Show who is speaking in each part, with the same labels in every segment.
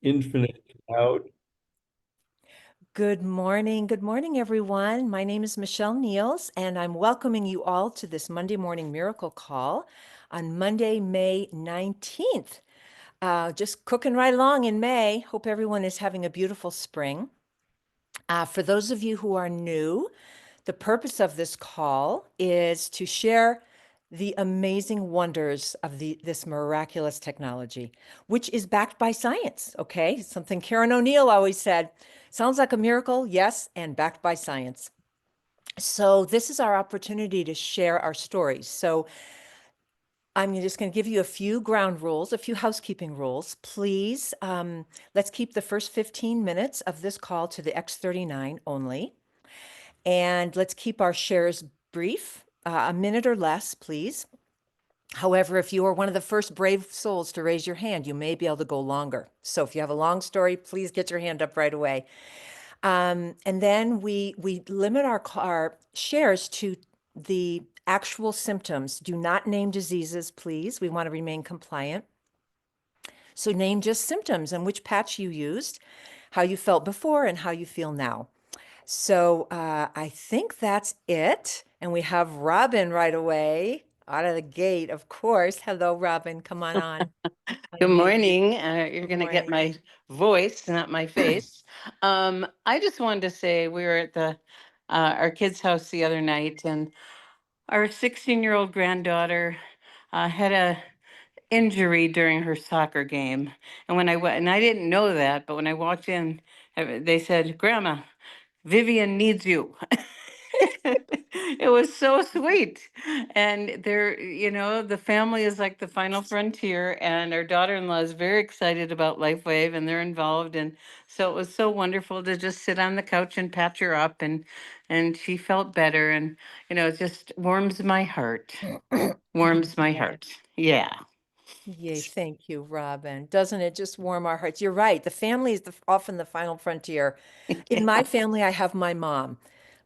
Speaker 1: infinite cloud.
Speaker 2: Good morning. Good morning, everyone. My name is Michelle Niels, and I'm welcoming you all to this Monday morning miracle call on Monday, May 19th. Just cooking right along in May. Hope everyone is having a beautiful spring. For those of you who are new, the purpose of this call is to share the amazing wonders of this miraculous technology, which is backed by science. Okay, something Karen O'Neill always said: sounds like a miracle, yes, and backed by science. So this is our opportunity to share our stories. So I'm just going to give you a few ground rules, a few housekeeping rules. Please, let's keep the first 15 minutes of this call to the X39 only. And let's keep our shares brief, a minute or less, please. However, if you are one of the first brave souls to raise your hand, you may be able to go longer. So if you have a long story, please get your hand up right away. And then we limit our shares to the actual symptoms. Do not name diseases, please. We want to remain compliant. So name just symptoms and which patch you used, how you felt before, and how you feel now. So I think that's it. And we have Robin right away out of the gate, of course. Hello, Robin. Come on on.
Speaker 3: Good
Speaker 2: Unmute.
Speaker 3: morning. You're
Speaker 2: Good
Speaker 3: going to get
Speaker 2: morning.
Speaker 3: my voice, not my face. I just wanted to say we were at the our kids' house the other night, and our 16-year-old granddaughter had a injury during her soccer game. And when I went, and I didn't know that, but when I walked in, they said, "Grandma, Vivian needs you." It was so sweet. And the family is like the final frontier, and our daughter-in-law is very excited about LifeWave, and they're involved. And so it was so wonderful to just sit on the couch and patch her up, and she felt better. And it just warms my heart. Warms my heart. Yeah.
Speaker 2: Yay, thank you, Robin. Doesn't it just warm our hearts? You're right. The family is often the final frontier. In my family, I have my mom.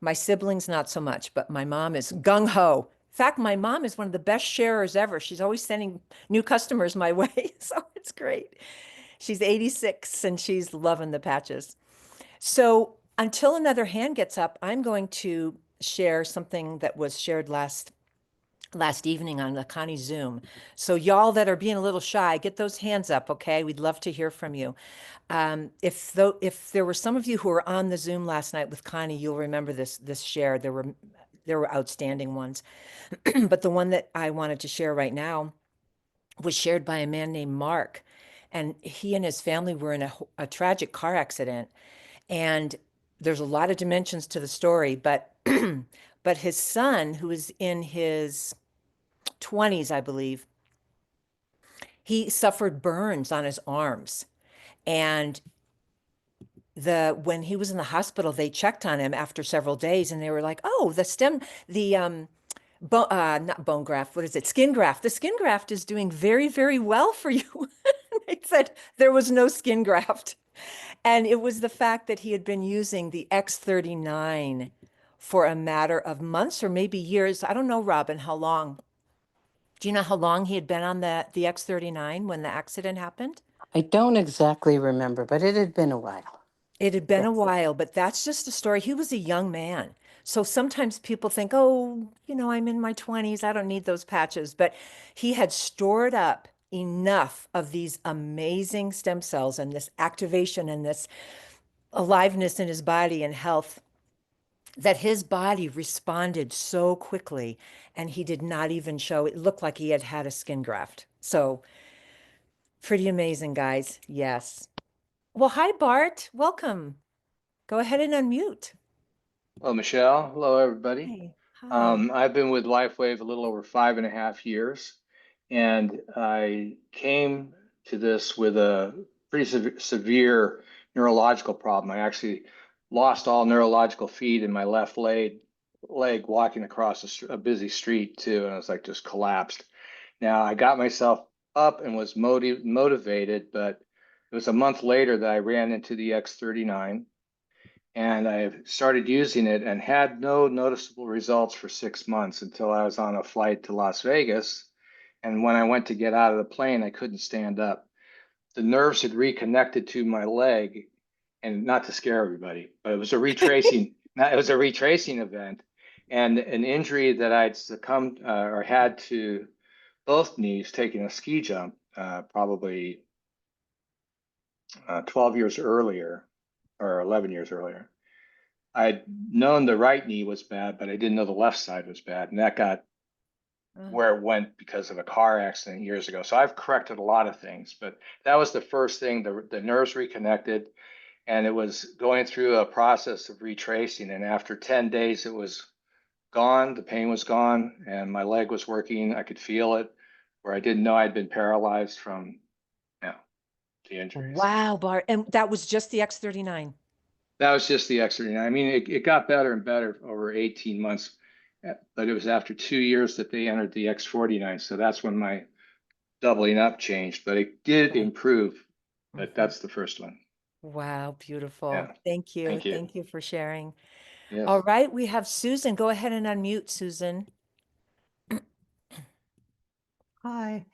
Speaker 2: My siblings, not so much, but my mom is gung ho. In fact, my mom is one of the best sharers ever. She's always sending new customers my way. So it's great. She's 86 and she's loving the patches. So until another hand gets up, I'm going to share something that was shared last evening on the Connie Zoom. So y'all that are being a little shy, get those hands up, okay? We'd love to hear from you. If there were some of you who were on the Zoom last night with Connie, you'll remember this share. There were outstanding ones, but the one that I wanted to share right now was shared by a man named Mark, and he and his family were in a tragic car accident. And there's a lot of dimensions to the story, but but his son, who is in his 20s, I believe, he suffered burns on his arms. And when he was in the hospital, they checked on him after several days and they were like, oh, not bone graft, what is it? Skin graft. The skin graft is doing very, very well for you. They said there was no skin graft. And it was the fact that he had been using the X39 for a matter of months or maybe years. I don't know, Robin, how long. Do you know how long he had been on the X39 when the accident happened?
Speaker 3: I don't exactly remember, but it had been a while.
Speaker 2: It had been
Speaker 3: Yeah.
Speaker 2: a while, but that's just a story. He was a young man. So sometimes people think, oh, I'm in my 20s. I don't need those patches. But he had stored up enough of these amazing stem cells and this activation and this aliveness in his body and health that his body responded so quickly, and he did not even show. It looked like he had had a skin graft. So pretty amazing, guys. Yes. Well, hi, Bart. Welcome. Go ahead and unmute.
Speaker 1: Hello, Michelle. Hello, everybody.
Speaker 2: Hi. Hi.
Speaker 1: I've been with LifeWave a little over 5.5 years, and I came to this with a pretty severe neurological problem. I actually lost all neurological feed in my left leg walking across a busy street too, and I was like just collapsed. Now I got myself up and was motivated, but it was a month later that I ran into the X39 and I started using it and had no noticeable results for 6 months until I was on a flight to Las Vegas. And when I went to get out of the plane, I couldn't stand up. the nerves had reconnected to my leg, and not to scare everybody, but it was a retracing. It was a retracing event, and an injury that I'd succumbed or had to both knees taking a ski jump probably 12 years earlier or 11 years earlier. I'd known the right knee was bad, but I didn't know the left side was bad, and that got where it went because of a car accident years ago. So I've corrected a lot of things, but that was the first thing. The nerves reconnected, and it was going through a process of retracing. And after 10 days, it was gone. The pain was gone, and my leg was working. I could feel it, where I didn't know I'd been paralyzed from, the injuries.
Speaker 2: Wow, Bart. And that was just the X39.
Speaker 1: That was just the X39. I mean, it got better and better over 18 months, but it was after 2 years that they entered the X49. So that's when my doubling up changed, but it did improve. But that's the first one.
Speaker 2: Wow, beautiful.
Speaker 1: Yeah.
Speaker 2: Thank you.
Speaker 1: Thank you.
Speaker 2: Thank you for sharing.
Speaker 1: Yes.
Speaker 2: All right, we have Susan. Go ahead and unmute, Susan.
Speaker 4: Hi.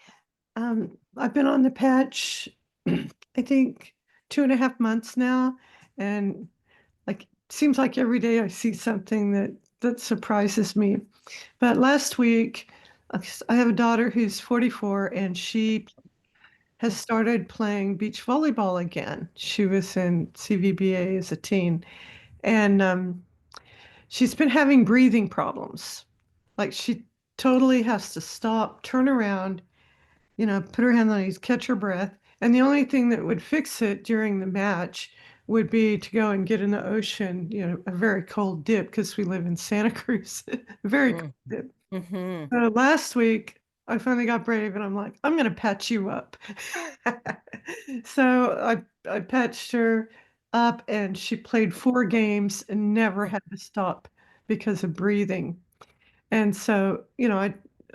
Speaker 4: I've been on the patch, I think 2.5 months now, and seems like every day I see something that surprises me. But last week, I have a daughter who's 44, and she has started playing beach volleyball again. She was in CVBA as a teen, and she's been having breathing problems. Like she totally has to stop, turn around, put her hand on his, catch her breath. And the only thing that would fix it during the match would be to go and get in the ocean, a very cold dip because we live in Santa Cruz, very cold dip. So last week, I finally got brave and I'm like, I'm going to patch you up. So I patched her up and she played 4 games and never had to stop because of breathing. And so,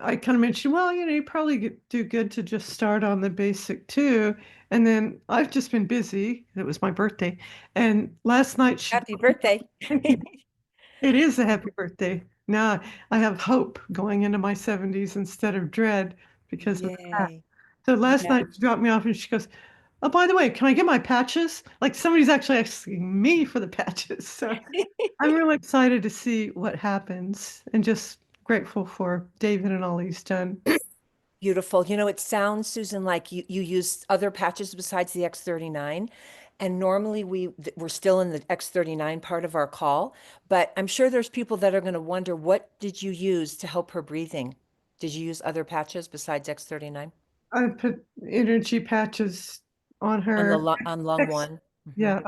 Speaker 4: I kind of mentioned, well, you probably do good to just start on the basic too. And then I've just been busy. It was my birthday. And last night
Speaker 2: Happy birthday.
Speaker 4: it is a happy birthday. Now I have hope going into my 70s instead of dread because of that.
Speaker 2: Yay.
Speaker 4: So last
Speaker 2: Yeah.
Speaker 4: night she dropped me off and she goes, oh, by the way, can I get my patches? Like somebody's actually asking me for the patches. So I'm really excited to see what happens and just grateful for David and all he's done.
Speaker 2: Beautiful. It sounds, Susan, like you use other patches besides the X39. And normally we're still in the X39 part of our call, but I'm sure there's people that are going to wonder, what did you use to help her breathing? Did you use other patches besides X39?
Speaker 4: I put energy patches on
Speaker 2: On
Speaker 4: her.
Speaker 2: on lung one?
Speaker 4: Yeah,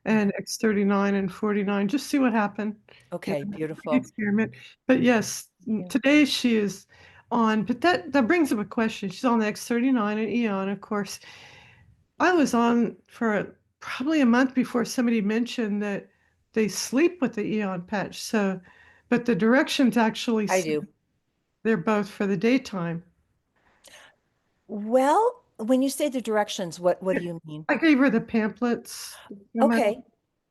Speaker 4: and X39 and 49, just see what happened.
Speaker 2: Okay,
Speaker 4: Big
Speaker 2: beautiful.
Speaker 4: experiment. But yes, today she is on, but that brings up a question. She's on the X39 and Eon, of course. I was on for probably a month before somebody mentioned that they sleep with the Eon patch. So, but the directions actually
Speaker 2: I
Speaker 4: say
Speaker 2: do.
Speaker 4: they're both for the daytime.
Speaker 2: Well, when you say the directions, what do you mean?
Speaker 4: I gave her the pamphlets.
Speaker 2: Okay.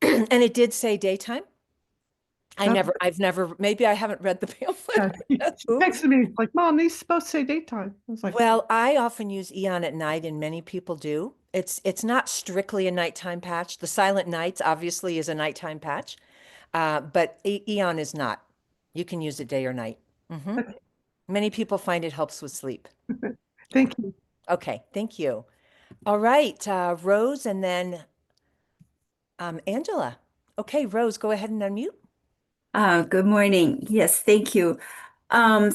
Speaker 2: And it did say daytime?
Speaker 4: Yep.
Speaker 2: I've never, maybe I haven't read the pamphlet.
Speaker 4: She texted me like, Mom, these supposed to say daytime. I was like,
Speaker 2: Well, I often use Eon at night, and many people do. It's not strictly a nighttime patch. The Silent Nights obviously is a nighttime patch, but Eon is not. You can use it day or night.
Speaker 4: okay,
Speaker 2: Many people find it helps with sleep.
Speaker 4: thank you.
Speaker 2: Okay, thank you. All right, Rose, and then Angela. Okay, Rose, go ahead and unmute.
Speaker 5: Good morning. Yes, thank you. When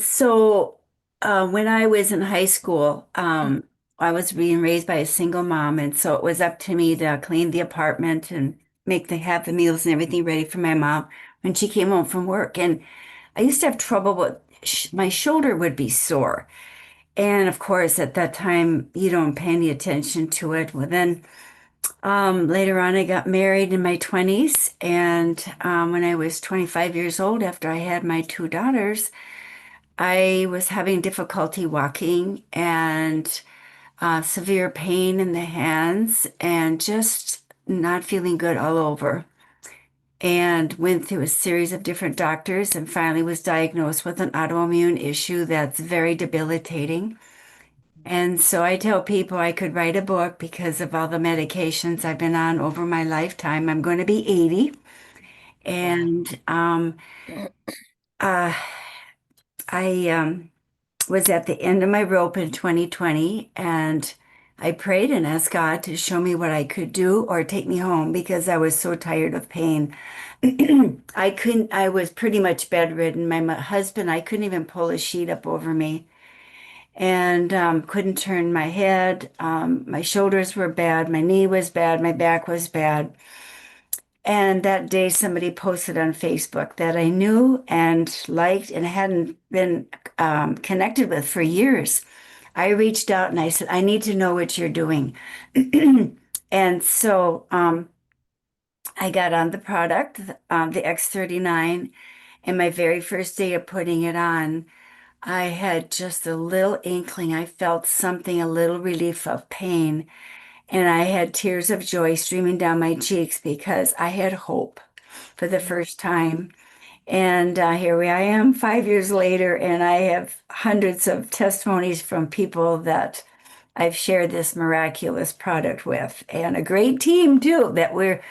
Speaker 5: I was in high school, I was being raised by a single mom, and so it was up to me to clean the apartment and have the meals and everything ready for my mom when she came home from work. And I used to have trouble with my shoulder would be sore. And of course, at that time, you don't pay any attention to it. Well, then later on, I got married in my 20s, and when I was 25 years old, after I had my 2 daughters, I was having difficulty walking and severe pain in the hands and just not feeling good all over. And went through a series of different doctors and finally was diagnosed with an autoimmune issue that's very debilitating. And so I tell people I could write a book because of all the medications I've been on over my lifetime. I'm going to be 80. And uh, I was at the end of my rope in 2020, and I prayed and asked God to show me what I could do or take me home because I was so tired of pain. I was pretty much bedridden. My husband, I couldn't even pull a sheet up over me and couldn't turn my head. My shoulders were bad, my knee was bad, my back was bad. And that day, somebody posted on Facebook that I knew and liked and hadn't been connected with for years. I reached out and I said, I need to know what you're doing. And so I got on the product, the X39, and my very first day of putting it on, I had just a little inkling. I felt something, a little relief of pain. And I had tears of joy streaming down my cheeks because I had hope for the first time. And here I am 5 years later, and I have hundreds of testimonies from people that I've shared this miraculous product with, and a great team too that we're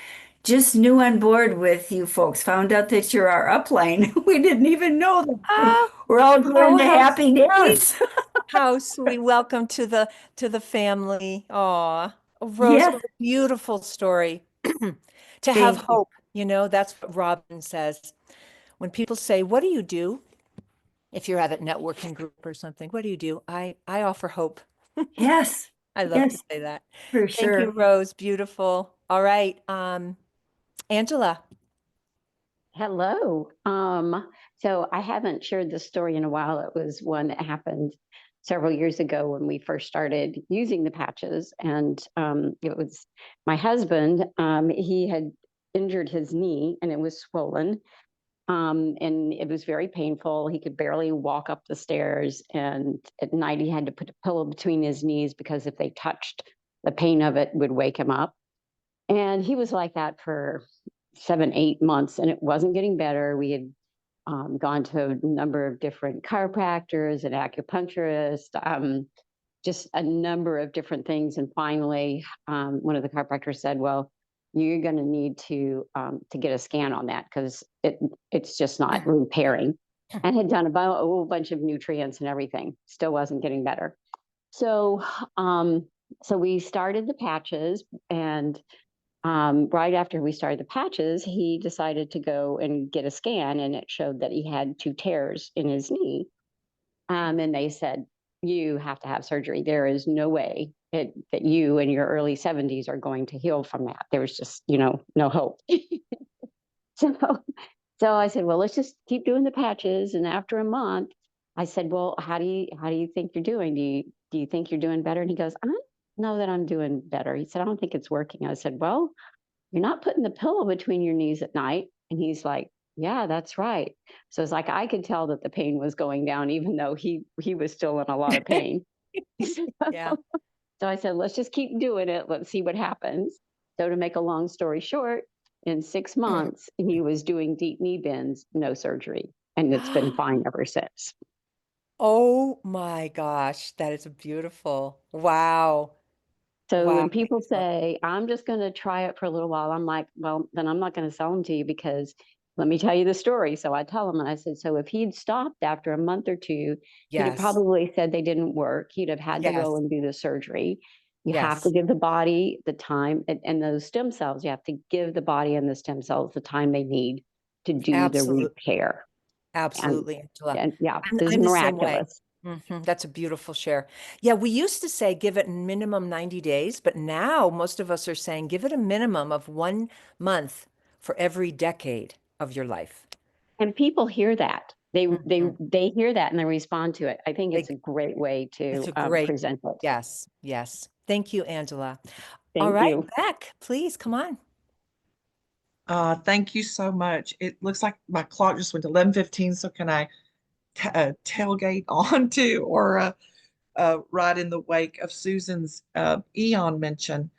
Speaker 5: just new on board with you folks. Found out that you're our upline. We didn't even know that.
Speaker 2: Oh,
Speaker 5: We're all going to
Speaker 2: how
Speaker 5: happy
Speaker 2: sweet.
Speaker 5: dance.
Speaker 2: How sweet. Welcome to the family. Aw. Rose,
Speaker 5: Yes,
Speaker 2: what a beautiful story. To have
Speaker 5: thank you.
Speaker 2: hope, that's what Robin says. When people say, "What do you do?" If you're at a networking group or something, what do you do? I offer hope.
Speaker 5: Yes,
Speaker 2: I love to
Speaker 5: yes,
Speaker 2: say that.
Speaker 5: for
Speaker 2: Thank you,
Speaker 5: sure.
Speaker 2: Rose. Beautiful. All right. Angela.
Speaker 6: Hello. So I haven't shared this story in a while. It was one that happened several years ago when we first started using the patches. And it was my husband. He had injured his knee and it was swollen. And it was very painful. He could barely walk up the stairs. And at night, he had to put a pillow between his knees because if they touched, the pain of it would wake him up. And he was like that for 7, 8 months, and it wasn't getting better. We had gone to a number of different chiropractors and acupuncturists, just a number of different things. And finally, one of the chiropractors said, "Well, you're going to need to get a scan on that because it's just not repairing." And had done a whole bunch of nutrients and everything, still wasn't getting better. So, so we started the patches, and right after we started the patches, he decided to go and get a scan, and it showed that he had 2 tears in his knee. And they said, "You have to have surgery. There is no way that you in your early 70s are going to heal from that." There was just, no hope. so, so I said, "Well, let's just keep doing the patches." And after a month, I said, "Well, how do you think you're doing? Do you think you're doing better?" And he goes, "I don't know that I'm doing better." He said, "I don't think it's working." I said, "Well, you're not putting the pillow between your knees at night." And he's like, "Yeah, that's right." So it's like I could tell that the pain was going down, even though he was still in a lot of pain.
Speaker 2: Yeah.
Speaker 6: So I said, "Let's just keep doing it. Let's see what happens." So to make a long story short, in 6 months, he was doing deep knee bends, no surgery. And it's been fine ever since.
Speaker 2: Oh my gosh, that is beautiful. Wow.
Speaker 6: So
Speaker 2: Wow,
Speaker 6: when people
Speaker 2: Angela.
Speaker 6: say, "I'm just going to try it for a little while," I'm like, "Well, then I'm not going to sell them to you because let me tell you the story." So I tell them, and I said, "So if he'd stopped after a month or two, he'd have
Speaker 2: Yes.
Speaker 6: probably said they didn't work. He'd have had to go
Speaker 2: Yes.
Speaker 6: and do the surgery." You have to
Speaker 2: Yes.
Speaker 6: give the body the time, and those stem cells, you have to give the body and the stem cells the time they need to do the
Speaker 2: Absolutely.
Speaker 6: repair. And,
Speaker 2: Absolutely, Angela.
Speaker 6: and yeah,
Speaker 2: I'm,
Speaker 6: this is
Speaker 2: I'm the same way.
Speaker 6: miraculous.
Speaker 2: That's a beautiful share. Yeah, we used to say give it minimum 90 days, but now most of us are saying give it a minimum of 1 month for every decade of your life.
Speaker 6: And people hear that. They they
Speaker 2: Mhm.
Speaker 6: they hear that and they respond to it. I think
Speaker 2: They-
Speaker 6: it's a great way
Speaker 2: It's
Speaker 6: to
Speaker 2: a great,
Speaker 6: present it.
Speaker 2: yes, yes. Thank you, Angela. All
Speaker 6: Thank
Speaker 2: right,
Speaker 6: you.
Speaker 2: Beck, please come on.
Speaker 7: Thank you so much. It looks like my clock just went to 11:15, so can I tailgate onto or ride in the wake of Susan's Eon mention?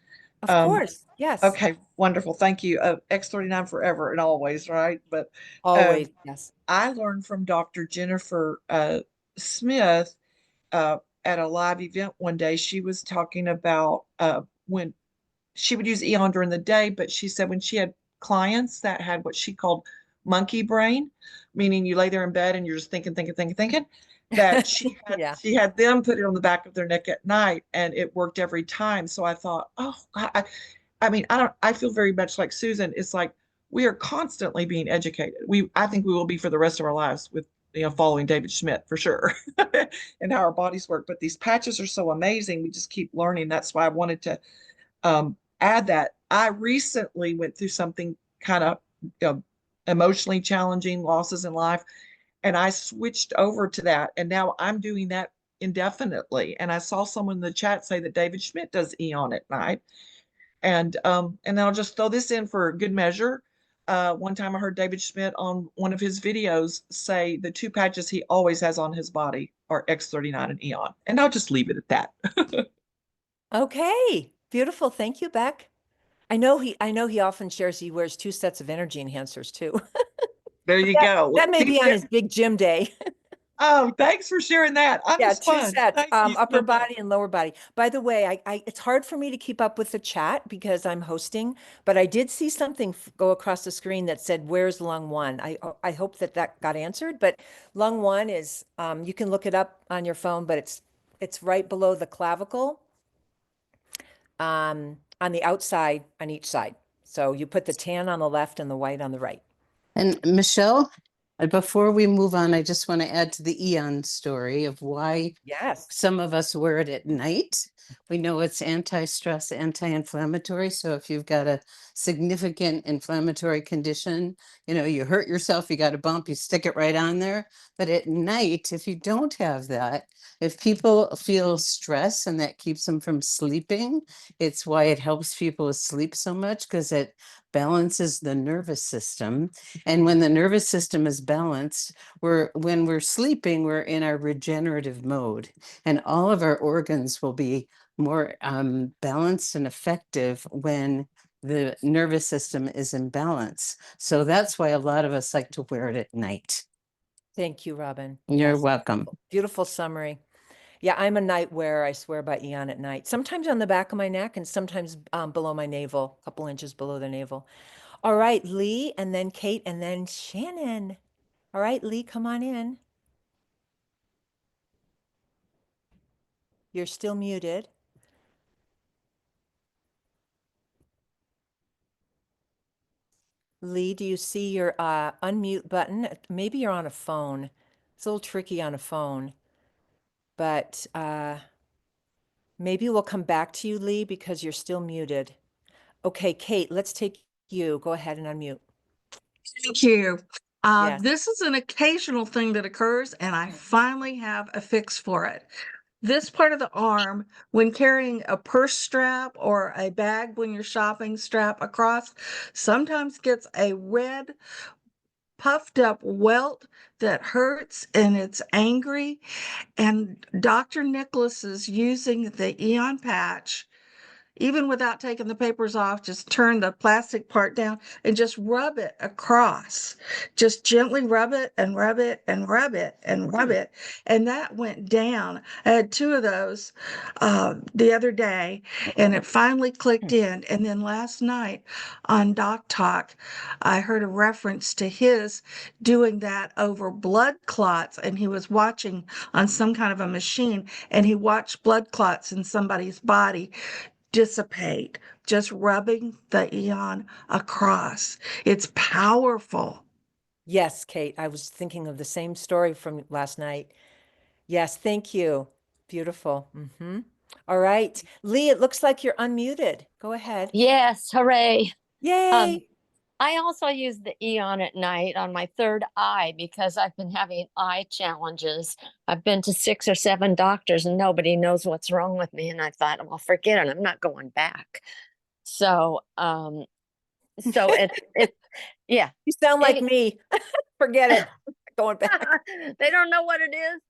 Speaker 2: Of
Speaker 7: Um,
Speaker 2: course, yes,
Speaker 7: okay, wonderful. Thank you. X39 forever and always, right? But
Speaker 2: always, yes.
Speaker 7: I learned from Dr. Jennifer Smith at a live event one day, she was talking about when she would use Eon during the day, but she said when she had clients that had what she called monkey brain, meaning you lay there in bed and you're just thinking, that
Speaker 2: Yeah.
Speaker 7: she had them put it on the back of their neck at night, and it worked every time. So I thought, oh, I mean, I feel very much like Susan. It's like we are constantly being educated. I think we will be for the rest of our lives with, following David Schmidt for sure and how our bodies work. But these patches are so amazing. We just keep learning. That's why I wanted to add that. I recently went through something kind of emotionally challenging, losses in life, and I switched over to that. And now I'm doing that indefinitely. And I saw someone in the chat say that David Schmidt does Eon at night. And then I'll just throw this in for good measure. One time I heard David Schmidt on one of his videos say the two patches he always has on his body are X39 and Eon. And I'll just leave it at that.
Speaker 2: Okay. Beautiful. Thank you, Beck. I know he often shares he wears 2 sets of energy enhancers too.
Speaker 7: There you go.
Speaker 2: That may be on
Speaker 7: Yeah.
Speaker 2: his big gym day.
Speaker 7: Oh, thanks for sharing that. I'm
Speaker 2: Yeah,
Speaker 7: just
Speaker 2: 2
Speaker 7: fun.
Speaker 2: sets,
Speaker 7: Thank you
Speaker 2: upper
Speaker 7: so much.
Speaker 2: body and lower body. By the way, it's hard for me to keep up with the chat because I'm hosting, but I did see something go across the screen that said, "Where's lung 1?" I hope that got answered, but lung 1 is, you can look it up on your phone, but it's right below the clavicle, on the outside on each side. So you put the tan on the left and the white on the right.
Speaker 3: And Michelle, before we move on, I just want to add to the Eon story of why
Speaker 2: Yes.
Speaker 3: some of us wear it at night. We know it's anti-stress, anti-inflammatory. So if you've got a significant inflammatory condition, you hurt yourself, you got a bump, you stick it right on there. But at night, if you don't have that, if people feel stress and that keeps them from sleeping, it's why it helps people sleep so much, because it balances the nervous system. And when the nervous system is balanced, when we're sleeping, we're in our regenerative mode, and all of our organs will be more balanced and effective when the nervous system is in balance. So that's why a lot of us like to wear it at night.
Speaker 2: Thank you, Robin.
Speaker 3: You're
Speaker 2: Yes.
Speaker 3: welcome.
Speaker 2: Beautiful summary. Yeah, I'm a night wearer. I swear by Eon at night. Sometimes on the back of my neck and sometimes below my navel, a couple inches below the navel. All right, Lee, and then Kate, and then Shannon. All right, Lee, come on in. You're still muted. Lee, do you see your unmute button? Maybe you're on a phone. It's a little tricky on a phone, but maybe we'll come back to you, Lee, because you're still muted. Okay, Kate, let's take you. Go ahead and unmute.
Speaker 8: Thank you.
Speaker 2: Yes.
Speaker 8: This is an occasional thing that occurs, and I finally have a fix for it. This part of the arm, when carrying a purse strap or a bag when you're shopping strap across, sometimes gets a red puffed up welt that hurts and it's angry. And Dr. Nicholas is using the Eon patch, even without taking the papers off, just turn the plastic part down and just rub it across. Just gently rub it and rub it and rub it and rub it. And that went down. I had 2 of those the other day, and it finally clicked in. And then last night on Doc Talk, I heard a reference to his doing that over blood clots, and he was watching on some kind of a machine, and he watched blood clots in somebody's body dissipate, just rubbing the Eon across. It's powerful.
Speaker 2: Yes, Kate, I was thinking of the same story from last night. Yes, thank you. Beautiful. All right, Lee, it looks like you're unmuted. Go ahead.
Speaker 9: Yes, hooray.
Speaker 2: Yay.
Speaker 9: I also use the Eon at night on my third eye because I've been having eye challenges. I've been to 6 or 7 doctors and nobody knows what's wrong with me. And I thought, well, forget it. I'm not going back. So, it, yeah.
Speaker 2: You sound like
Speaker 9: Any-
Speaker 2: me. Forget it. Going back.
Speaker 9: They don't know what it is.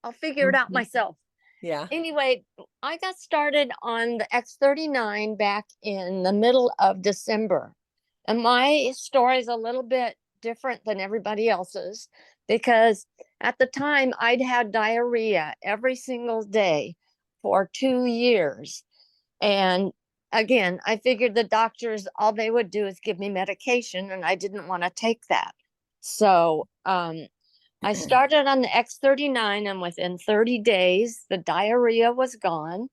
Speaker 9: I'll figure it out
Speaker 2: Mhm.
Speaker 9: myself.
Speaker 2: Yeah.
Speaker 9: Anyway, I got started on the X39 back in the middle of December. And my story is a little bit different than everybody else's because at the time I'd had diarrhea every single day for 2 years. And again, I figured the doctors, all they would do is give me medication, and I didn't want to take that. So I started on the X39, and within 30 days, the diarrhea was gone.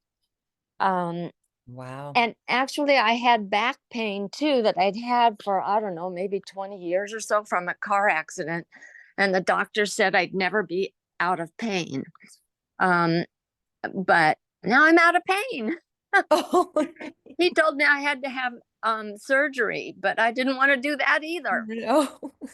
Speaker 2: Wow.
Speaker 9: And actually, I had back pain too that I'd had for, I don't know, maybe 20 years or so from a car accident. And the doctor said I'd never be out of pain. But now I'm out of pain.
Speaker 2: Oh,
Speaker 9: He told me I had to have surgery, but I didn't want to do that either.
Speaker 2: no.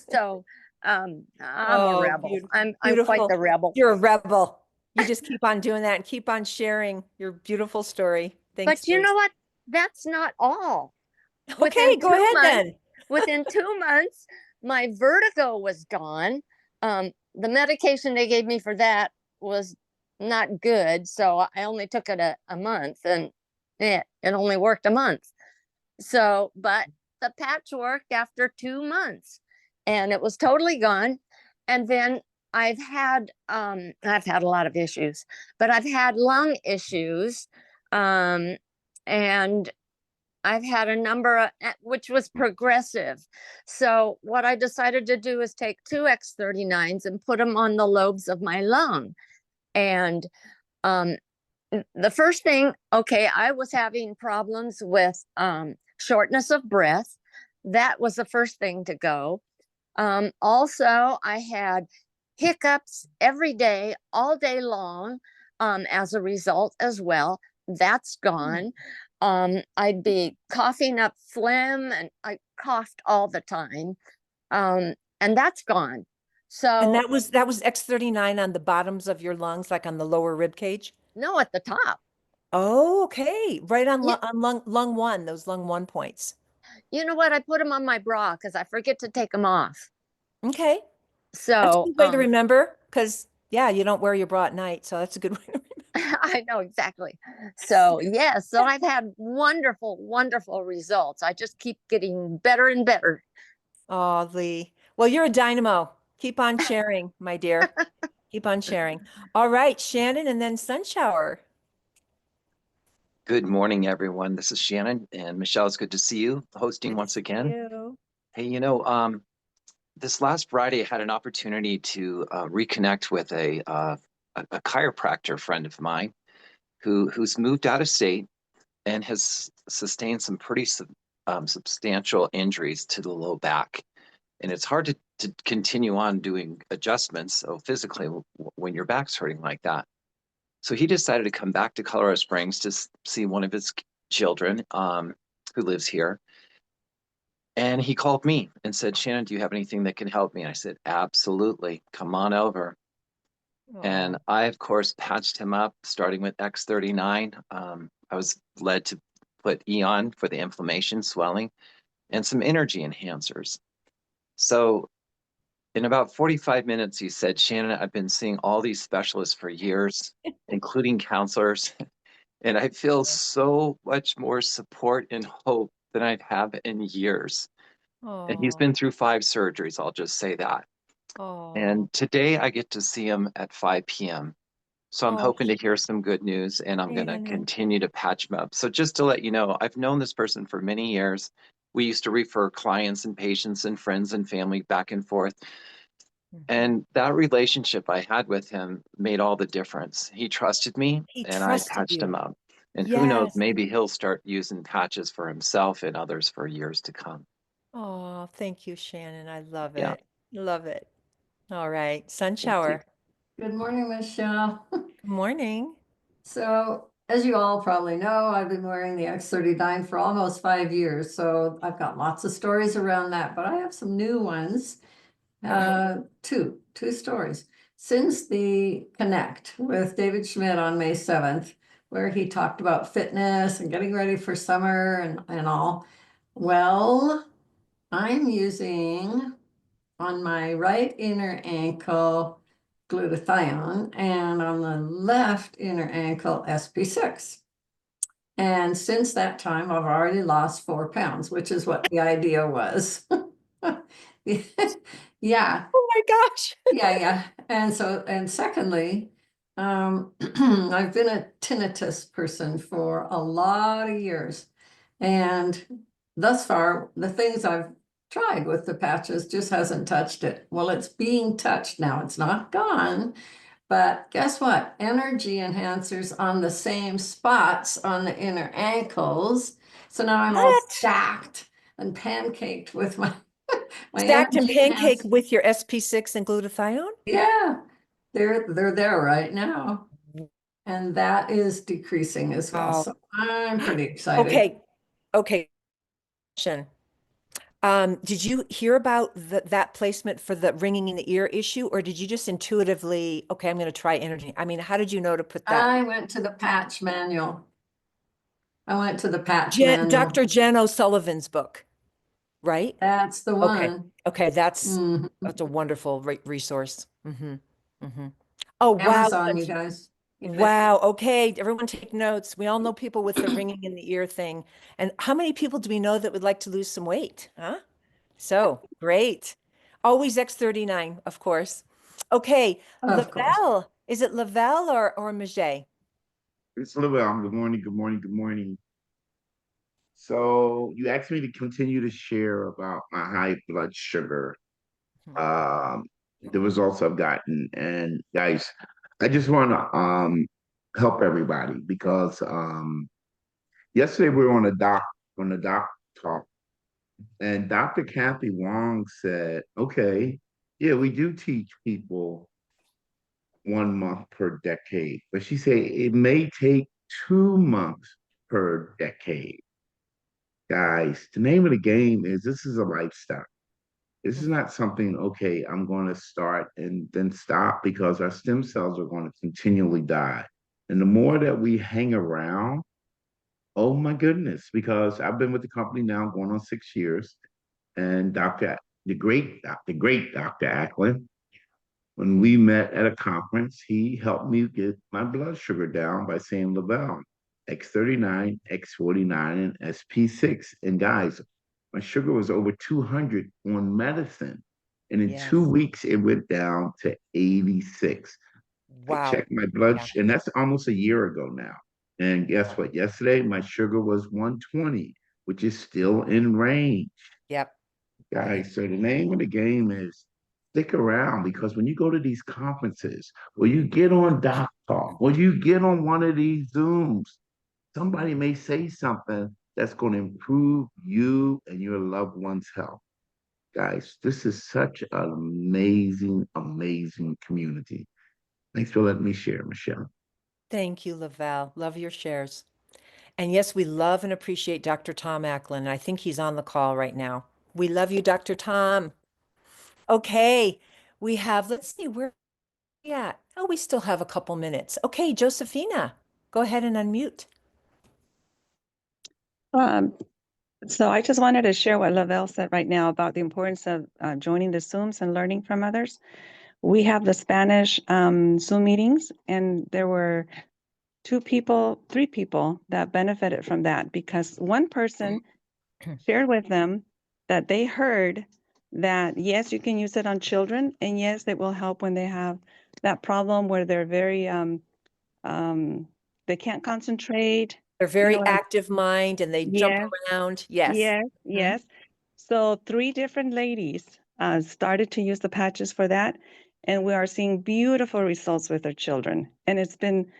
Speaker 9: So I'm a
Speaker 2: Oh,
Speaker 9: rebel.
Speaker 2: beautiful.
Speaker 9: I'm quite
Speaker 2: Beautiful.
Speaker 9: the rebel.
Speaker 2: You're a rebel. You just keep on doing that and keep on sharing your beautiful story. Thanks.
Speaker 9: But you know what? That's not all.
Speaker 2: Okay,
Speaker 9: Within
Speaker 2: go
Speaker 9: 2
Speaker 2: ahead
Speaker 9: months,
Speaker 2: then.
Speaker 9: within 2 months, my vertigo was gone. The medication they gave me for that was not good, so I only took it a month, and it only worked a month. So, but the patch worked after 2 months, and it was totally gone. And then I've had a lot of issues, but I've had lung issues, and I've had a number of, which was progressive. So what I decided to do is take 2 X39s and put them on the lobes of my lung. And the first thing, okay, I was having problems with shortness of breath. That was the first thing to go. Also, I had hiccups every day, all day long, as a result as well. That's gone. I'd be coughing up phlegm, and I coughed all the time. And that's gone. So
Speaker 2: And that was X39 on the bottoms of your lungs, like on the lower rib cage.
Speaker 9: no, at the top.
Speaker 2: Oh, okay. Right on,
Speaker 9: Yeah.
Speaker 2: on lung one, those lung one points.
Speaker 9: You know what? I put them on my bra because I forget to take them off.
Speaker 2: Okay. That's a
Speaker 9: So
Speaker 2: good way to remember, because yeah, you don't wear your bra at night, so that's a good way to remember.
Speaker 9: I know exactly. So yes, so I've had wonderful, wonderful results. I just keep getting better and better.
Speaker 2: Oh, Lee. Well, you're a dynamo. Keep on sharing, my dear. Keep on sharing. All right, Shannon, and then Sunshower.
Speaker 10: Good morning, everyone. This is Shannon, and Michelle, it's good to see you hosting once again.
Speaker 2: You.
Speaker 10: Hey, this last Friday, I had an opportunity to reconnect with a chiropractor friend of mine who's moved out of state and has sustained some pretty substantial injuries to the low back. And it's hard to continue on doing adjustments so physically when your back's hurting like that. So he decided to come back to Colorado Springs to see one of his children who lives here. And he called me and said, Shannon, do you have anything that can help me? And I said, absolutely. Come on over. And I, of course, patched him up, starting with X39. I was led to put Eon for the inflammation, swelling, and some energy enhancers. So in about 45 minutes, he said, Shannon, I've been seeing all these specialists for years, including counselors, and I feel so much more support and hope than I've had in years. And he's been through 5 surgeries, I'll just say that. And today I get to see him at 5 p.m. So I'm hoping to hear some good news, and I'm going to continue to patch him up. So just to let you know, I've known this person for many years. We used to refer clients and patients and friends and family back and forth. And that relationship I had with him made all the difference. He trusted me, and I patched him up. And who knows, maybe he'll start using patches for himself and others for years to come.
Speaker 2: Oh, thank you, Shannon. I love
Speaker 10: Yeah.
Speaker 2: it. Love it. All right,
Speaker 10: Thank you.
Speaker 2: Sunshower.
Speaker 11: Good morning, Michelle.
Speaker 2: Good morning.
Speaker 11: So, as you all probably know, I've been wearing the X39 for almost 5 years. So I've got lots of stories around that, but I have some new ones. Two stories. Since the Connect with David Schmidt on May 7th, where he talked about fitness and getting ready for summer and all. Well, I'm using on my right inner ankle glutathione and on the left inner ankle SP6. And since that time, I've already lost 4 pounds, which is what the idea was. Yeah,
Speaker 2: Oh my gosh.
Speaker 11: yeah. And secondly, I've been a tinnitus person for a lot of years. And thus far, the things I've tried with the patches just hasn't touched it. Well, it's being touched now. It's not gone. But guess what? Energy enhancers on the same spots on the inner ankles. So now I'm all
Speaker 2: What?
Speaker 11: stacked and pancaked with my my
Speaker 2: Stacked and
Speaker 11: energy
Speaker 2: pancake
Speaker 11: enhancers.
Speaker 2: with your SP6 and glutathione?
Speaker 11: Yeah, they're there right now. And that is decreasing as well.
Speaker 2: Wow.
Speaker 11: So I'm pretty excited.
Speaker 2: Okay. Okay. Question. Did you hear about that placement for the ringing in the ear issue, or did you just intuitively, okay, I'm going to try energy? I mean, how did you know to put that?
Speaker 11: I went to the patch manual. I went to the patch manual.
Speaker 2: Dr. Jen O'Sullivan's book, right?
Speaker 11: That's the
Speaker 2: Okay.
Speaker 11: one.
Speaker 2: Okay, that's
Speaker 11: Mhm.
Speaker 2: a wonderful resource. Oh, wow.
Speaker 11: Amazon, you guys.
Speaker 2: Wow. Okay, everyone take notes. We all know people with the ringing in the ear thing. And how many people do we know that would like to lose some weight? Huh? So great. Always X39, of course. Okay,
Speaker 11: Of course.
Speaker 2: Lavelle. Is it Lavelle or Maget?
Speaker 12: It's Lavelle. Good morning, good morning, good morning. So you asked me to continue to share about my high blood sugar, the results I've gotten. And guys, I just want to help everybody because yesterday we were on the doc talk, and Dr. Kathy Wong said, okay, yeah, we do teach people 1 month per decade, but she said it may take 2 months per decade. Guys, the name of the game is this is a lifestyle. This is not something, okay, I'm going to start and then stop because our stem cells are going to continually die. And the more that we hang around, oh my goodness, because I've been with the company now going on 6 years, and the great Dr. Ackland, when we met at a conference, he helped me get my blood sugar down by saying, Lavelle, X39, X49, and SP6. And guys, my sugar was over 200 on medicine. And in 2 weeks, it went down to 86. I
Speaker 2: Wow.
Speaker 12: checked my blood, and that's almost a year ago now. And guess what? Yesterday, my sugar was 120, which is still in range.
Speaker 2: Yep.
Speaker 12: Guys, so the name of the game is stick around, because when you go to these conferences or you get on Doc Talk or you get on one of these Zooms, somebody may say something that's going to improve you and your loved one's health. Guys, this is such an amazing, amazing community. Thanks for letting me share, Michelle.
Speaker 2: Thank you, Lavelle. Love your shares. And yes, we love and appreciate Dr. Tom Ackland. I think he's on the call right now. We love you, Dr. Tom. Okay, we have, let's see, where are we at? Oh, we still have a couple minutes. Okay, Josephina, go ahead and unmute.
Speaker 13: So I just wanted to share what Lavelle said right now about the importance of joining the Zooms and learning from others. We have the Spanish Zoom meetings, and there were 3 people that benefited from that, because one person shared with them that they heard that, yes, you can use it on children, and yes, it will help when they have that problem where they're very, they can't concentrate.
Speaker 2: They're very active mind and they jump around. Yes.
Speaker 13: Yes. So 3 different ladies started to use the patches for that, and we are seeing beautiful results with their children. And it's been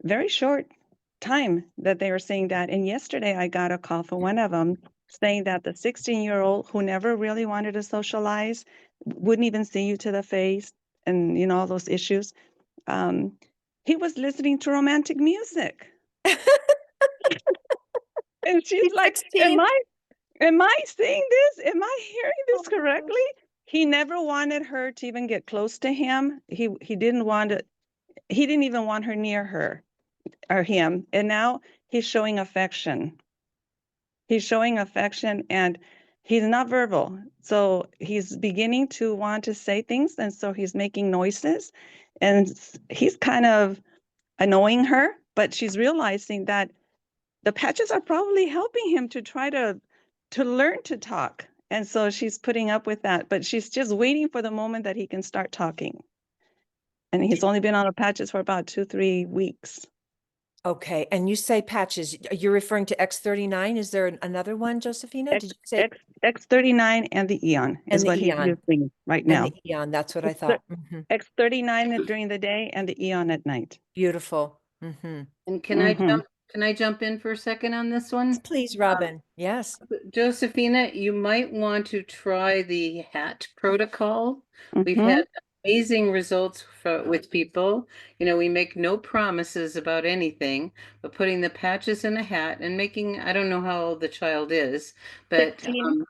Speaker 13: very short time that they are saying that. And yesterday I got a call from one of them saying that the 16-year-old who never really wanted to socialize, wouldn't even see you to the face, and all those issues, he was listening to romantic music. And she's like, am I seeing this? Am I hearing this correctly? He never wanted her to even get close to him. He didn't even want her near her or him. And now he's showing affection. He's showing affection, and he's not verbal. So he's beginning to want to say things. And so he's making noises, and he's kind of annoying her, but she's realizing that the patches are probably helping him to try to learn to talk And so she's putting up with that, but she's just waiting for the moment that he can start talking. And he's only been on the patches for about 2-3 weeks.
Speaker 2: Okay, and you say patches, you're referring to X39? Is there another one, Josephina? Did you say?
Speaker 13: X39 and the Eon is
Speaker 2: And the
Speaker 13: what he's
Speaker 2: Eon.
Speaker 13: using right
Speaker 2: And
Speaker 13: now.
Speaker 2: the Eon, that's what I
Speaker 13: X thir-
Speaker 2: thought. Mhm.
Speaker 13: X39 during the day and the Eon at night.
Speaker 2: Beautiful. Mhm.
Speaker 3: And can
Speaker 13: Mhm.
Speaker 3: I jump in for a second on this one?
Speaker 2: Please, Robin. Yes.
Speaker 3: Josephina, you might want to try the hat protocol. We've
Speaker 13: Mhm.
Speaker 3: had amazing results with people. You know, we make no promises about anything, but putting the patches in a hat and making, I don't know how old the child is, but
Speaker 13: 16.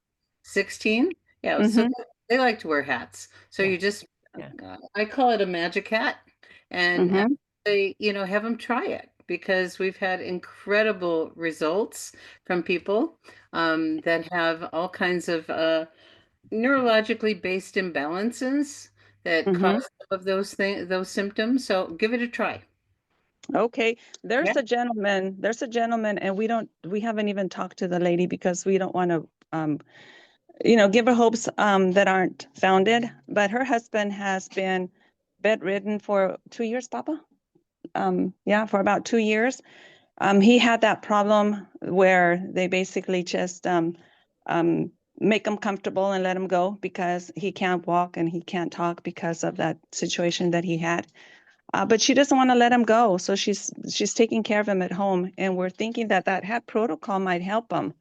Speaker 3: 16? Yeah, so
Speaker 13: Mhm.
Speaker 3: they like to wear hats. So
Speaker 2: Yeah.
Speaker 3: you just,
Speaker 2: Yeah.
Speaker 3: I call it a magic hat, and
Speaker 13: Mhm.
Speaker 3: they, have them try it because we've had incredible results from people that have all kinds of neurologically based imbalances that
Speaker 13: Mhm.
Speaker 3: cause some of those symptoms. So give it a try.
Speaker 13: Okay, there's
Speaker 3: Yeah.
Speaker 13: a gentleman, and we haven't even talked to the lady because we don't want to, give her hopes that aren't founded. But her husband has been bedridden for 2 years, Papa. Yeah, for about 2 years. He had that problem where they basically just make him comfortable and let him go because he can't walk and he can't talk because of that situation that he had. But she doesn't want to let him go, so she's taking care of him at home, and we're thinking that HAT protocol might help him.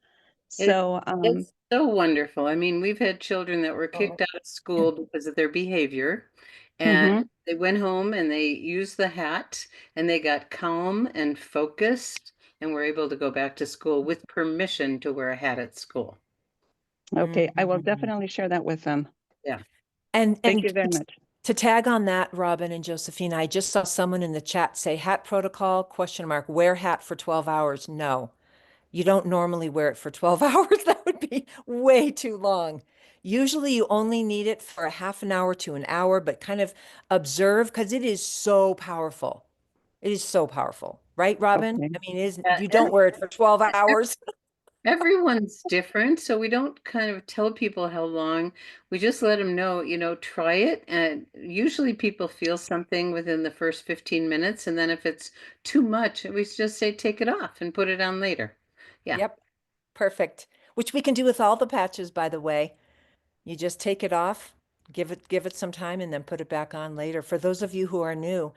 Speaker 13: So
Speaker 3: It's so wonderful. I mean, we've had children that were
Speaker 2: Oh.
Speaker 3: kicked out of school because of their behavior, and
Speaker 13: Mhm.
Speaker 3: they went home and they used the hat and they got calm and focused and were able to go back to school with permission to wear a hat at school.
Speaker 13: Okay, I will
Speaker 2: Mhm.
Speaker 13: definitely share that with them.
Speaker 3: Yeah.
Speaker 2: And
Speaker 13: Thank you very much.
Speaker 2: to tag on that, Robin and Josephina, I just saw someone in the chat say hat protocol, question mark, wear hat for 12 hours. No, you don't normally wear it for 12 hours. That would be way too long. Usually you only need it for a half an hour to an hour, but kind of observe because it is so powerful. It is so powerful, right, Robin?
Speaker 13: Okay.
Speaker 2: I mean, you
Speaker 3: And
Speaker 2: don't wear it for 12 hours.
Speaker 3: everyone's different, so we don't kind of tell people how long. We just let them know, try it. And usually people feel something within the first 15 minutes. And then if it's too much, we just say take it off and put it on later. Yeah.
Speaker 2: Yep. Perfect. Which we can do with all the patches, by the way. You just take it off, give it some time, and then put it back on later. For those of you who are new,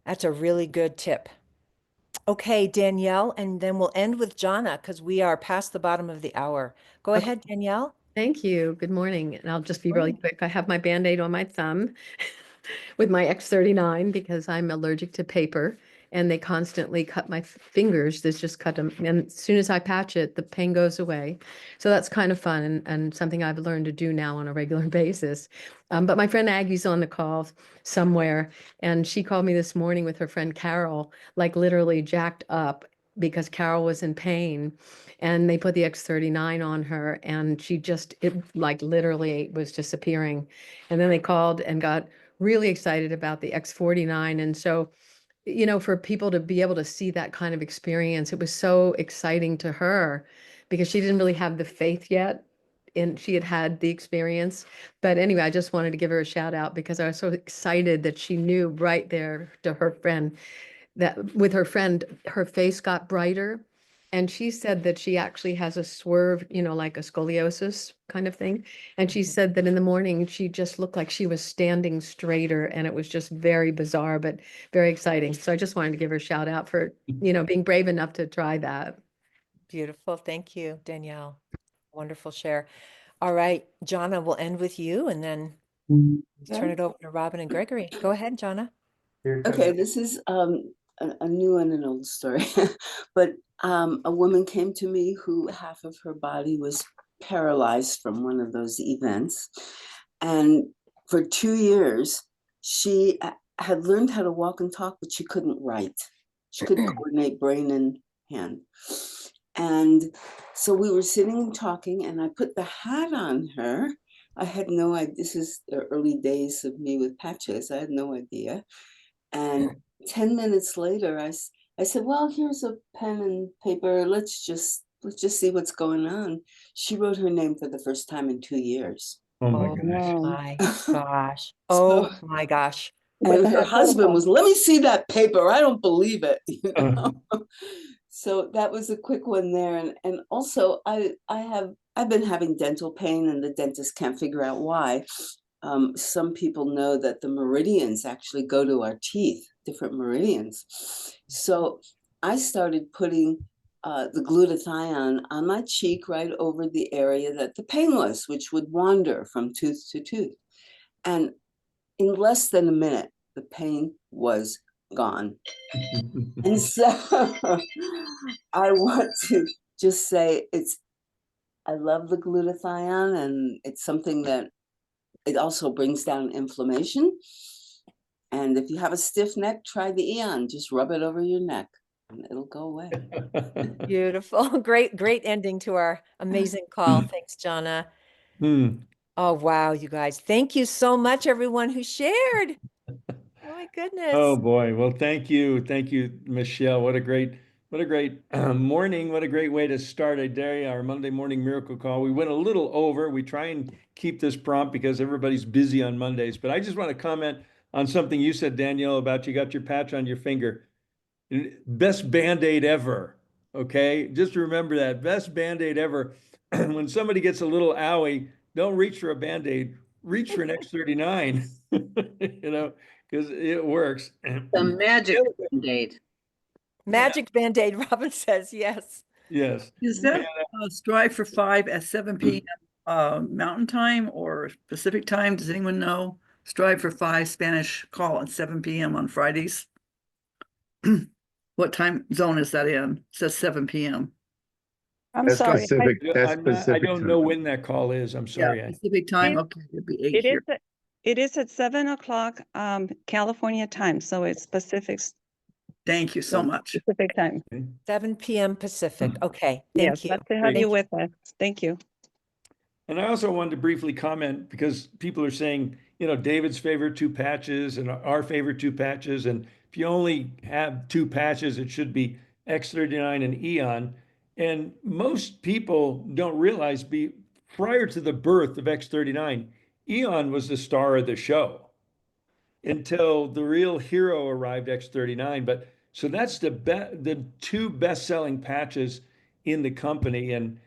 Speaker 2: that's a really good tip. Okay, Danielle, and then we'll end with Jonna because we are past the bottom of the hour. Go
Speaker 14: Okay.
Speaker 2: ahead, Danielle.
Speaker 14: Thank you. Good morning. And I'll just be really
Speaker 2: Morning.
Speaker 14: quick. I have my Band-Aid on my thumb with my X39 because I'm allergic to paper and they constantly cut my fingers. They just cut them. And as soon as I patch it, the pain goes away. So that's kind of fun and something I've learned to do now on a regular basis. But my friend Aggie's on the call somewhere, and she called me this morning with her friend Carol, like literally jacked up because Carol was in pain, and they put the X39 on her and it like literally was disappearing. And then they called and got really excited about the X49. And so, for people to be able to see that kind of experience, it was so exciting to her because she didn't really have the faith yet. And she had had the experience. But anyway, I just wanted to give her a shout out because I was so excited that she knew right there to her friend that with her friend, her face got brighter. And she said that she actually has a swerve, like a scoliosis kind of thing. And she said that in the morning, she just looked like she was standing straighter. And it was just very bizarre, but very exciting. So I just wanted to give her a shout out for, being brave enough to try that.
Speaker 2: Beautiful. Thank you, Danielle. Wonderful share. All right, Jonna, we'll end with you and then turn it over to Robin and Gregory. Go ahead, Jonna.
Speaker 15: Okay, this is a new and an old story, but a woman came to me who half of her body was paralyzed from one of those events, and for 2 years she had learned how to walk and talk, but she couldn't write. She couldn't coordinate brain and hand. And so we were sitting and talking, and I put the hat on her. I had no idea. This is the early days of me with patches. I had no idea. And 10 minutes later, I said, well, here's a pen and paper. Let's just let's just see what's going on. She wrote her name for the first time in 2 years.
Speaker 2: Oh my gosh. Oh
Speaker 15: So,
Speaker 2: my gosh.
Speaker 15: and her husband was, let me see that paper. I don't believe it. You know? So that was a quick one there. And also I've been having dental pain and the dentist can't figure out why. Some people know that the meridians actually go to our teeth, different meridians. So I started putting the glutathione on my cheek right over the area that the pain was, which would wander from tooth to tooth. And in less than a minute, the pain was gone. And so I want to just say I love the glutathione, and it's something that it also brings down inflammation. And if you have a stiff neck, try the Eon. Just rub it over your neck and it'll go away.
Speaker 2: Beautiful. Great ending to our amazing call. Thanks, Jonna. Oh, wow, you guys. Thank you so much, everyone who shared. Oh my goodness.
Speaker 16: Oh boy. Well, thank you. Thank you, Michelle. What a great morning. What a great way to start a day, our Monday morning miracle call. We went a little over. We try and keep this prompt because everybody's busy on Mondays. But I just want to comment on something you said, Danielle, about you got your patch on your finger. Best Band-Aid ever. Okay. Just remember that. Best Band-Aid ever. When somebody gets a little owie, don't reach for a Band-Aid. Reach for an X39. You know, because it works.
Speaker 3: The magic Band-Aid.
Speaker 2: Magic Band-Aid, Robin says, yes.
Speaker 16: Yes.
Speaker 17: Is that Strive for 5 at 7 p.m. Mountain Time or Pacific Time? Does anyone know? Strive for 5 Spanish call at 7 p.m. on Fridays. What time zone is that in? It says 7 p.m.
Speaker 13: I'm sorry.
Speaker 16: I don't know when that call is. I'm sorry.
Speaker 17: Yeah, Pacific time. Okay, it'd be 8 here.
Speaker 13: It is at 7 o'clock California time, so it's Pacific.
Speaker 17: Thank you so much.
Speaker 13: Pacific time.
Speaker 2: 7 p.m. Pacific. Okay. Thank you.
Speaker 13: Glad to have you with us. Thank you.
Speaker 16: And I also wanted to briefly comment because people are saying, you know, David's favorite 2 patches and our favorite 2 patches. And if you only have 2 patches, it should be X39 and Eon. And most people don't realize prior to the birth of X39, Eon was the star of the show until the real hero arrived, X39. But so that's the 2 best-selling patches in the company. And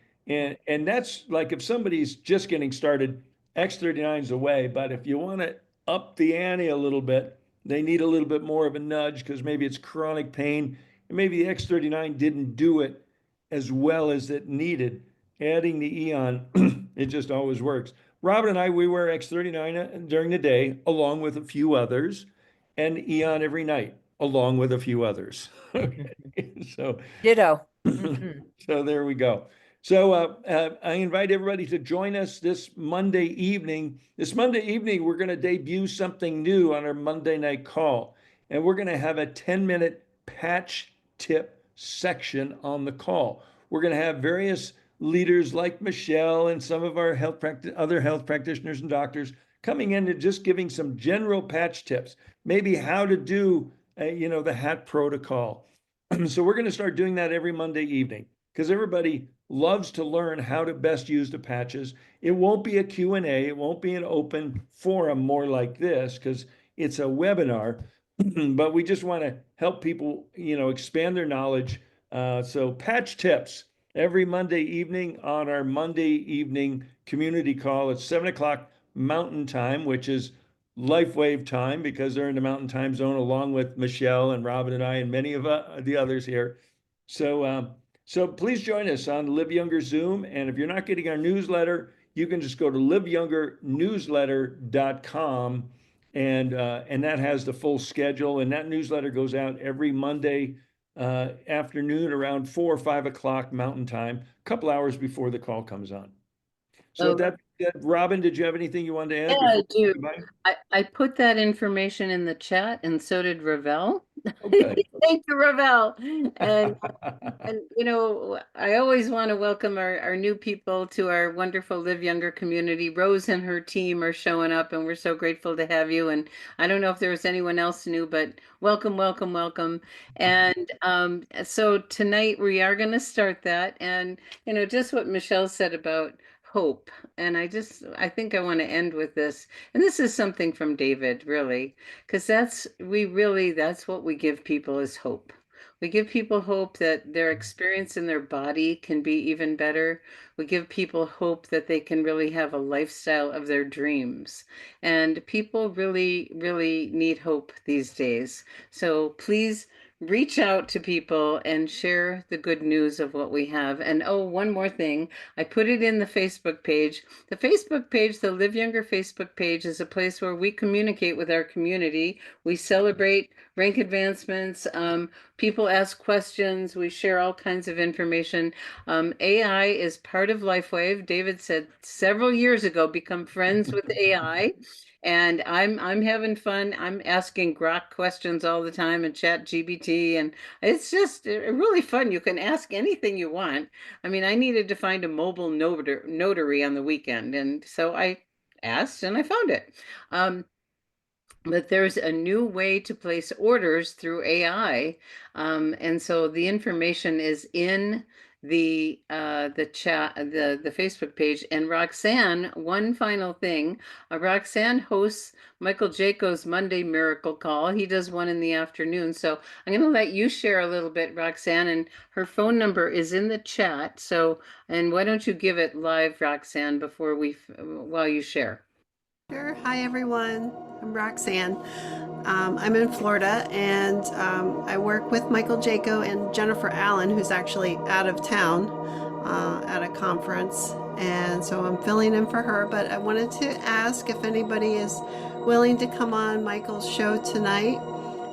Speaker 16: that's like if somebody's just getting started, X39's away. But if you want to up the ante a little bit, they need a little bit more of a nudge because maybe it's chronic pain and maybe the X39 didn't do it as well as it needed. Adding the Eon, it just always works. Robin and I, we wear X39 during the day, along with a few others, and Eon every night, along with a few others. Okay, so
Speaker 2: ditto.
Speaker 16: So there we go. So I invite everybody to join us this Monday evening. This Monday evening, we're going to debut something new on our Monday night call, and we're going to have a 10-minute patch tip section on the call. We're going to have various leaders like Michelle and some of our other health practitioners and doctors coming in and just giving some general patch tips, maybe how to do, the HAT protocol. So we're going to start doing that every Monday evening because everybody loves to learn how to best use the patches. It won't be a Q&A. It won't be an open forum more like this because it's a webinar, but we just want to help people, expand their knowledge. So patch tips every Monday evening on our Monday evening community call at 7 o'clock Mountain Time, which is LifeWave time because they're in the Mountain Time zone along with Michelle and Robin and I and many of the others here. So please join us on Live Younger Zoom. And if you're not getting our newsletter, you can just go to liveyoungernewsletter.com and that has the full schedule. And that newsletter goes out every Monday afternoon around 4 or 5 o'clock Mountain Time, a couple hours before the call comes on. So
Speaker 3: Oh.
Speaker 16: that, Robin, did you have anything you wanted to add?
Speaker 3: Yeah, I
Speaker 16: before we
Speaker 3: do.
Speaker 16: say goodbye?
Speaker 3: I put that information in the chat, and so did Ravel.
Speaker 16: Okay.
Speaker 3: Thank you, Ravel. And you know, I always want to welcome our new people to our wonderful Live Younger community. Rose and her team are showing up, and we're so grateful to have you. And I don't know if there was anyone else new, but welcome, welcome, welcome. And so tonight we are going to start that. And you know, just what Michelle said about hope. And I think I want to end with this. And this is something from David, really, because that's what we give people is hope. We give people hope that their experience in their body can be even better. We give people hope that they can really have a lifestyle of their dreams. And people really, really need hope these days. So please reach out to people and share the good news of what we have. And oh, one more thing. I put it in the Facebook page. The Facebook page, the Live Younger Facebook page, is a place where we communicate with our community. We celebrate rank advancements. People ask questions. We share all kinds of information. AI is part of LifeWave. David said several years ago, become friends with AI. And I'm having fun. I'm asking Grok questions all the time and ChatGPT, and it's just really fun. You can ask anything you want. I mean, I needed to find a mobile notary on the weekend, and so I asked and I found it. But there's a new way to place orders through AI, and so the information is in the chat, the Facebook page. And Roxanne, one final thing, Roxanne hosts Michael Jaco's Monday Miracle Call. He does one in the afternoon. So I'm going to let you share a little bit, Roxanne, and her phone number is in the chat. So, and why don't you give it live, Roxanne, while you share?
Speaker 18: Sure. Hi, everyone. I'm Roxanne. I'm in Florida, and I work with Michael Jaco and Jennifer Allen, who's actually out of town at a conference. And so I'm filling in for her, but I wanted to ask if anybody is willing to come on Michael's show tonight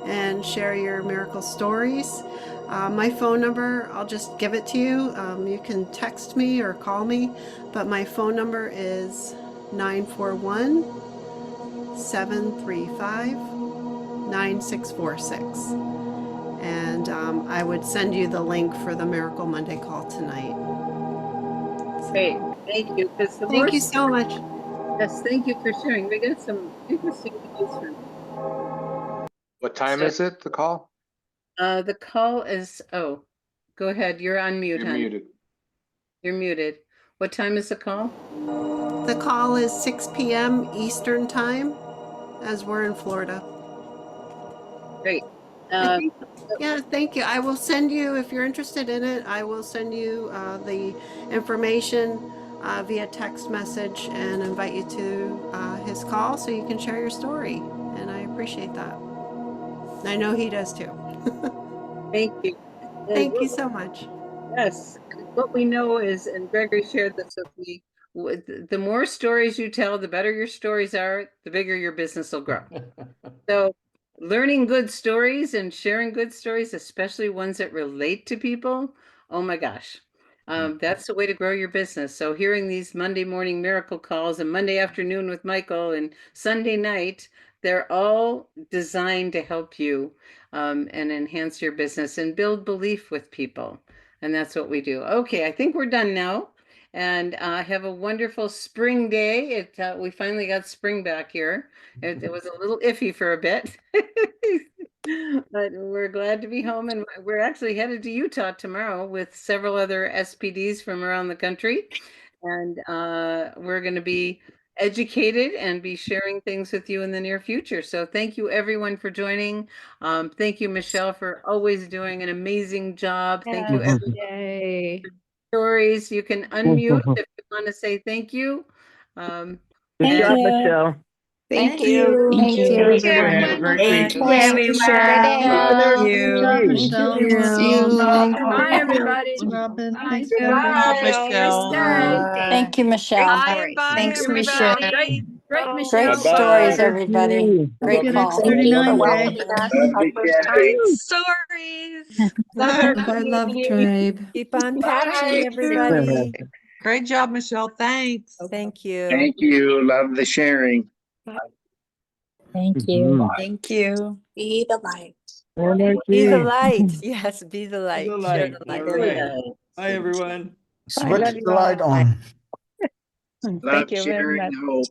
Speaker 18: and share your miracle stories. My phone number, I'll just give it to you. You can text me or call me, but my phone number is 941-735-9646. And I would send you the link for the Miracle Monday call tonight.
Speaker 3: Great, thank you.
Speaker 18: Thank you so much.
Speaker 3: Yes, thank you for sharing. We got some interesting news from.
Speaker 1: What time is it, the call?
Speaker 3: The call is, oh, go ahead. You're on mute,
Speaker 1: You're
Speaker 3: hon.
Speaker 1: muted.
Speaker 3: You're muted. What time is the call?
Speaker 18: The call is 6 p.m. Eastern time, as we're in Florida.
Speaker 3: Great.
Speaker 18: Yeah, thank you. I will send you, if you're interested in it, I will send you the information via text message and invite you to his call so you can share your story. And I appreciate that. I know he does too.
Speaker 3: Thank you.
Speaker 18: Thank you so much.
Speaker 3: Yes. What we know is, and Gregory shared this with me, the more stories you tell, the better your stories are, the bigger your business will grow. So learning good stories and sharing good stories, especially ones that relate to people, oh my gosh. That's the way to grow your business. So hearing these Monday morning miracle calls and Monday afternoon with Michael and Sunday night, they're all designed to help you and enhance your business and build belief with people. And that's what we do. Okay, I think we're done now. And have a wonderful spring day. We finally got spring back here. It was a little iffy for a bit. But we're glad to be home, and we're actually headed to Utah tomorrow with several other SPDs from around the country. And we're going to be educated and be sharing things with you in the near future. So thank you everyone for joining. Thank you, Michelle, for always doing an amazing job. Thank you everyone.
Speaker 14: Yay.
Speaker 3: Stories. You can unmute if you want to say thank you.
Speaker 19: Good job, Michelle.
Speaker 9: Thank you.
Speaker 19: Thank you, everybody. Have a great week.
Speaker 9: Thank you, Michelle.
Speaker 11: Bye, everybody.
Speaker 7: Robin.
Speaker 11: Bye.
Speaker 7: Thanks,
Speaker 11: Bye.
Speaker 7: Michelle.
Speaker 9: Thank you, Michelle.
Speaker 11: Bye,
Speaker 9: Thanks,
Speaker 11: everybody.
Speaker 9: Michelle.
Speaker 11: Great,
Speaker 9: Great
Speaker 11: Michelle.
Speaker 9: stories, everybody. Great call.
Speaker 8: Stories.
Speaker 4: Bye, Love Tribe.
Speaker 2: Keep on patching, everybody.
Speaker 7: Great job, Michelle. Thanks.
Speaker 2: Thank you.
Speaker 19: Thank you. Love the sharing.
Speaker 9: Thank you.
Speaker 20: Thank you.
Speaker 11: Be the light.
Speaker 2: Be the light. Yes, be the light.
Speaker 16: The
Speaker 2: Share
Speaker 16: light.
Speaker 2: the light.
Speaker 16: All right. Bye, everyone.
Speaker 20: Switch the light on.
Speaker 19: Love sharing hope.